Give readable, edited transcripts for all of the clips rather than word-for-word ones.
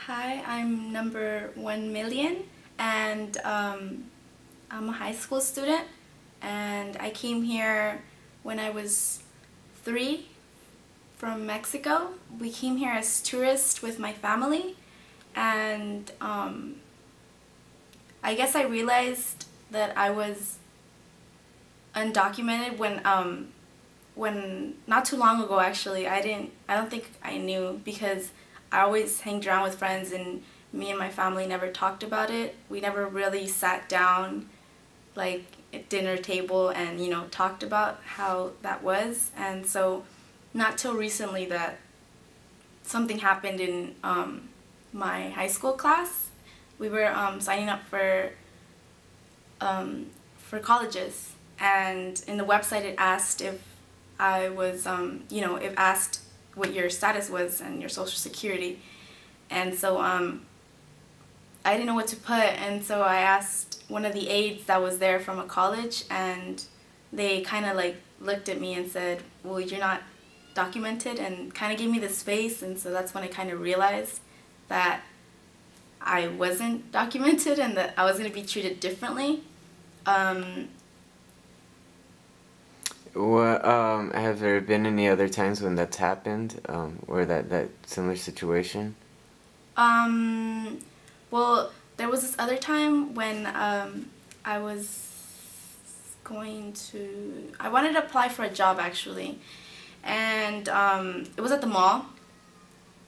Hi, I'm number 1,000,000 and I'm a high school student and I came here when I was 3 from Mexico. We came here as tourists with my family and I guess I realized that I was undocumented when not too long ago actually. I don't think I knew because I always hanged around with friends and me and my family never talked about it. We never really sat down like at dinner table and talked about how that was. And so not till recently that something happened in my high school class. We were signing up for colleges, and in the website it asked if I was, it asked what your status was and your social security. And so I didn't know what to put, and so I asked one of the aides that was there from a college, and they kind of like looked at me and said, well, you're not documented, and kind of gave me this face. And so that's when I kind of realized that I wasn't documented and that I was going to be treated differently. Have there been any other times when that's happened, or that similar situation? Well, there was this other time when I wanted to apply for a job actually, and it was at the mall,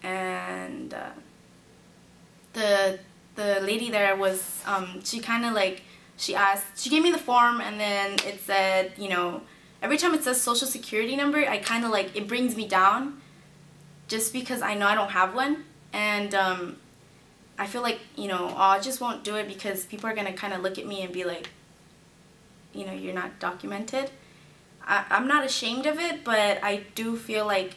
and the lady there was, she kind of like, she gave me the form, and then it said, every time it says social security number, I kind of like, it brings me down just because I know I don't have one. And I feel like, oh, I just won't do it because people are going to kind of look at me and be like, you're not documented. I'm not ashamed of it, but I do feel like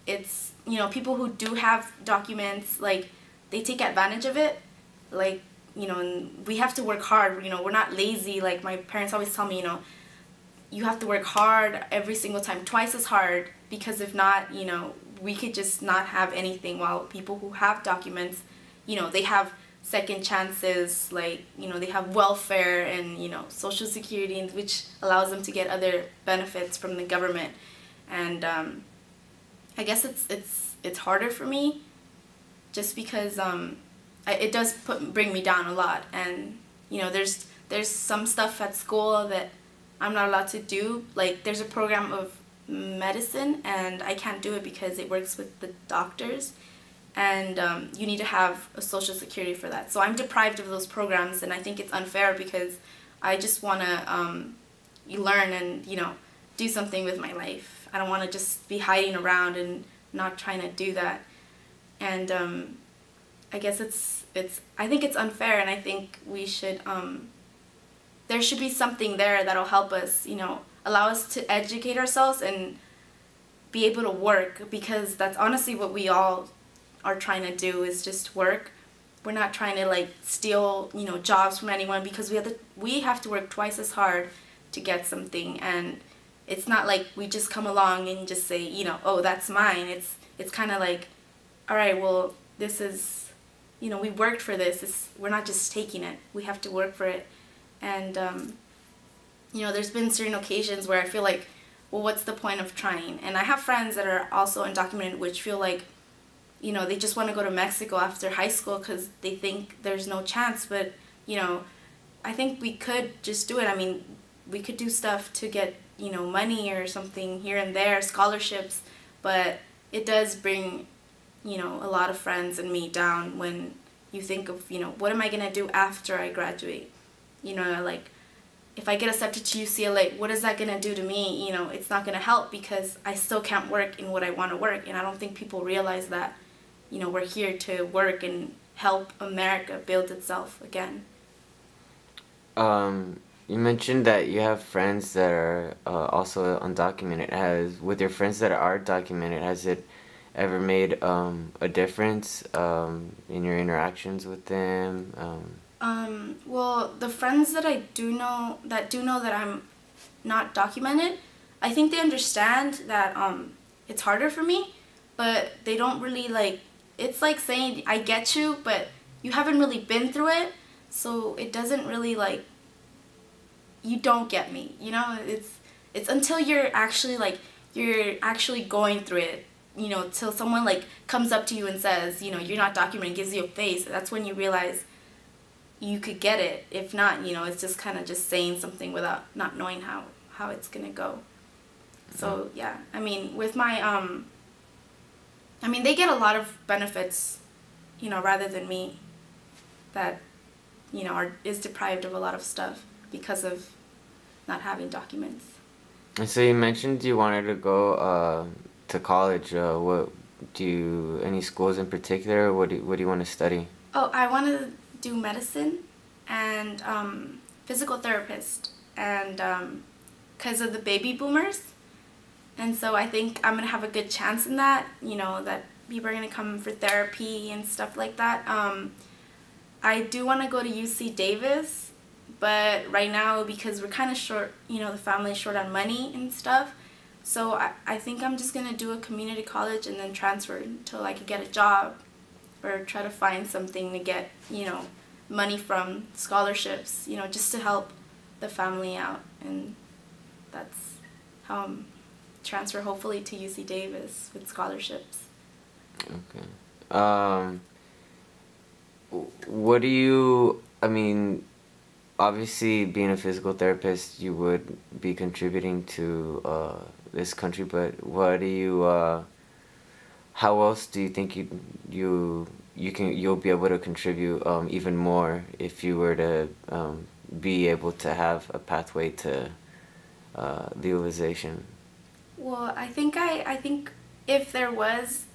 it's, people who do have documents, like, they take advantage of it. Like, and we have to work hard, we're not lazy. Like, my parents always tell me, you have to work hard every single time, twice as hard, because if not, we could just not have anything, while people who have documents, they have second chances, like, they have welfare and, social security, which allows them to get other benefits from the government. And I guess it's harder for me just because it does bring me down a lot. And, there's some stuff at school that I'm not allowed to do. Like, there's a program of medicine and I can't do it because it works with the doctors, and you need to have a social security for that. So I'm deprived of those programs, and I think it's unfair because I just want to learn and do something with my life. I don't want to just be hiding around and not trying to do that. And I guess I think it's unfair, and I think we should there should be something there that'll help us, allow us to educate ourselves and be able to work, because that's honestly what we all are trying to do, is just work. We're not trying to like steal, jobs from anyone, because we have to work twice as hard to get something. And it's not like we just come along and just say, oh, that's mine. It's kind of like, all right, well, this is, we worked for this. We're not just taking it. We have to work for it. And there's been certain occasions where I feel like, well, what's the point of trying? And I have friends that are also undocumented, which feel like, they just want to go to Mexico after high school because they think there's no chance. But, I think we could just do it. I mean, we could do stuff to get, money or something here and there, scholarships. But it does bring, a lot of friends and me down when you think of, what am I going to do after I graduate? Like, if I get accepted to UCLA, what is that going to do to me? It's not going to help because I still can't work in what I want to work. And I don't think people realize that, we're here to work and help America build itself again. You mentioned that you have friends that are also undocumented. With your friends that are documented, has it ever made a difference in your interactions with them? Well, the friends that I do know that I'm not documented, I think they understand that it's harder for me, but they don't really like it's like saying I get you, but you haven't really been through it, so it doesn't really like, you don't get me, you know. It's until you're actually going through it, you know, till someone like comes up to you and says, you know, you're not documented, gives you a face, that's when you realize you could get it. If not, you know, it's just kind of just saying something without not knowing how it's gonna go. So yeah, I mean, with my I mean, they get a lot of benefits, you know, rather than me, that, you know, is deprived of a lot of stuff because of not having documents. And so you mentioned you wanted to go to college. What do you, any schools in particular? What do you want to study? Oh, I want to do medicine and physical therapist, and because of the baby boomers. And so I think I'm going to have a good chance in that, you know, that people are going to come for therapy and stuff like that. I do want to go to UC Davis, but right now, because we're kind of short, you know, the family's short on money and stuff, so I think I'm just going to do a community college and then transfer until I could get a job or try to find something to get, you know, money from scholarships, you know, just to help the family out. And that's how I'm transfer hopefully to UC Davis with scholarships. Okay. What do you, I mean, obviously being a physical therapist, you would be contributing to this country, but what do you, how else do you think you'll be able to contribute even more if you were to be able to have a pathway to legalization? Well, I think if there was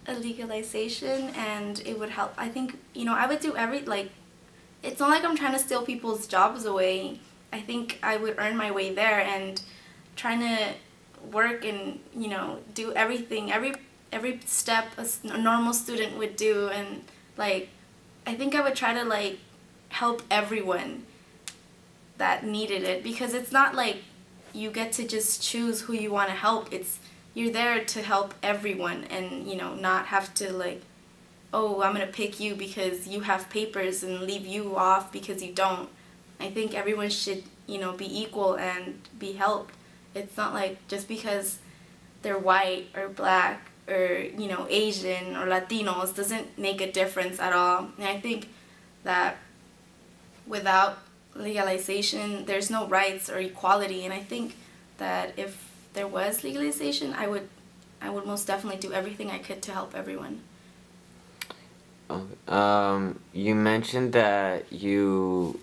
a legalization and it would help, I think, you know, I would do it's not like I'm trying to steal people's jobs away. I think I would earn my way there and trying to work and, you know, do everything, every step a normal student would do, and like, I think I would try to like help everyone that needed it, because it's not like you get to just choose who you want to help. You're there to help everyone, and, you know, not have to like, oh, I'm gonna pick you because you have papers and leave you off because you don't. I think everyone should, you know, be equal and be helped. It's not like just because they're white or black or, you know, Asian or Latinos doesn't make a difference at all. And I think that without legalization, there's no rights or equality, and I think that if there was legalization, I would most definitely do everything I could to help everyone. You mentioned that you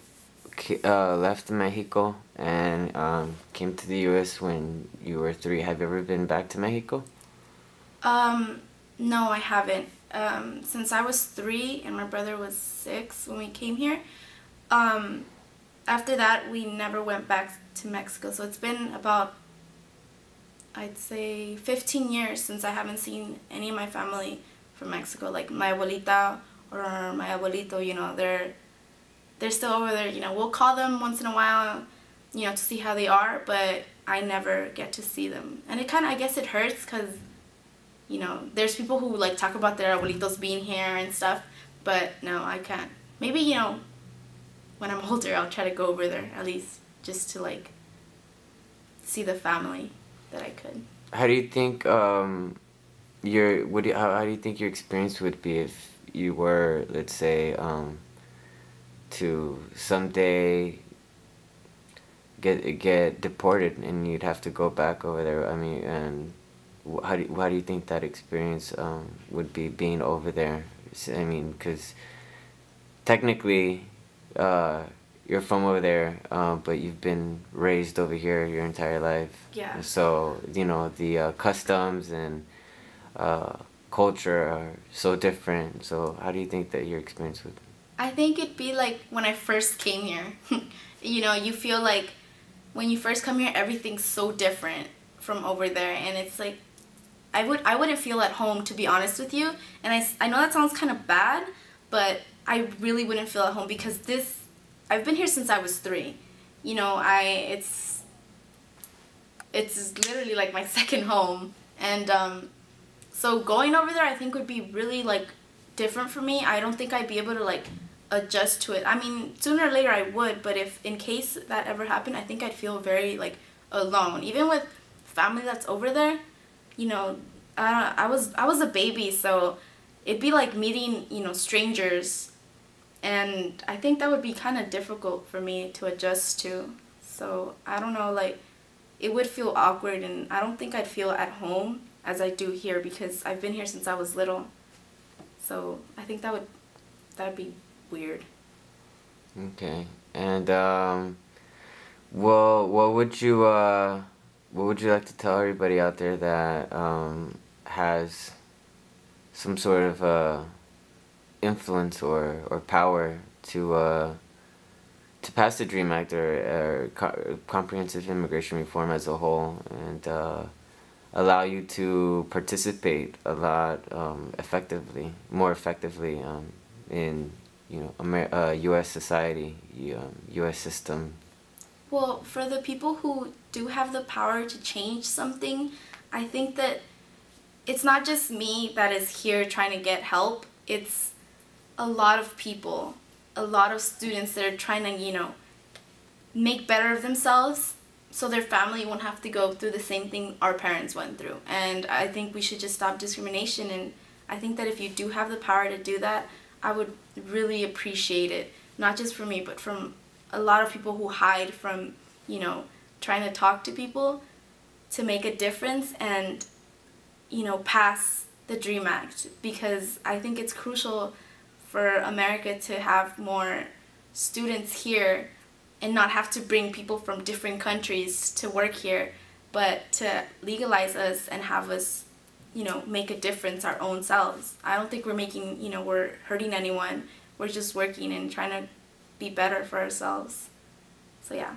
left Mexico and came to the U.S. when you were 3. Have you ever been back to Mexico? No, I haven't. Since I was 3 and my brother was 6 when we came here, after that we never went back to Mexico. So it's been about, I'd say, 15 years since I haven't seen any of my family from Mexico. Like my abuelita or my abuelito, you know, they're still over there. You know, we'll call them once in a while, you know, to see how they are, but I never get to see them. And it kind of, I guess it hurts because, you know, there's people who like talk about their abuelitos being here and stuff, but no, I can't. Maybe, you know, when I'm older, I'll try to go over there at least just to like see the family that I could. How do you think how do you think your experience would be if you were, let's say, to someday get deported and you'd have to go back over there? I mean, and how do you think that experience would be being over there? I mean, because technically you're from over there, but you've been raised over here your entire life. Yeah. So, you know, the customs and culture are so different. So how do you think that your experience would? I think it'd be like when I first came here. You know, you feel like when you first come here, everything's so different from over there, and it's like I wouldn't feel at home, to be honest with you. And I know that sounds kind of bad, but I really wouldn't feel at home because I've been here since I was 3. You know, it's literally like my second home, and so going over there I think would be really like different for me. I don't think I'd be able to like adjust to it. I mean, sooner or later I would, but if in case that ever happened, I think I'd feel very like alone. Even with family that's over there, you know, I was a baby, so it'd be like meeting, you know, strangers, and I think that would be kind of difficult for me to adjust to. So I don't know, like it would feel awkward, and I don't think I'd feel at home as I do here because I've been here since I was little. So I think that'd be weird. Okay. And well, what would you like to tell everybody out there that has some sort of influence or power to pass the DREAM Act or comprehensive immigration reform as a whole, and allow you to participate a lot more effectively in, you know, U.S. society, U.S. system? Well, for the people who do have the power to change something, I think that it's not just me that is here trying to get help. It's a lot of people, a lot of students that are trying to, you know, make better of themselves so their family won't have to go through the same thing our parents went through. And I think we should just stop discrimination, and I think that if you do have the power to do that, I would really appreciate it. Not just from me, but from a lot of people who hide from, you know, trying to talk to people to make a difference and, you know, pass the DREAM Act, because I think it's crucial for America to have more students here and not have to bring people from different countries to work here, but to legalize us and have us, you know, make a difference our own selves. I don't think we're making, you know, we're hurting anyone. We're just working and trying to be better for ourselves. So yeah.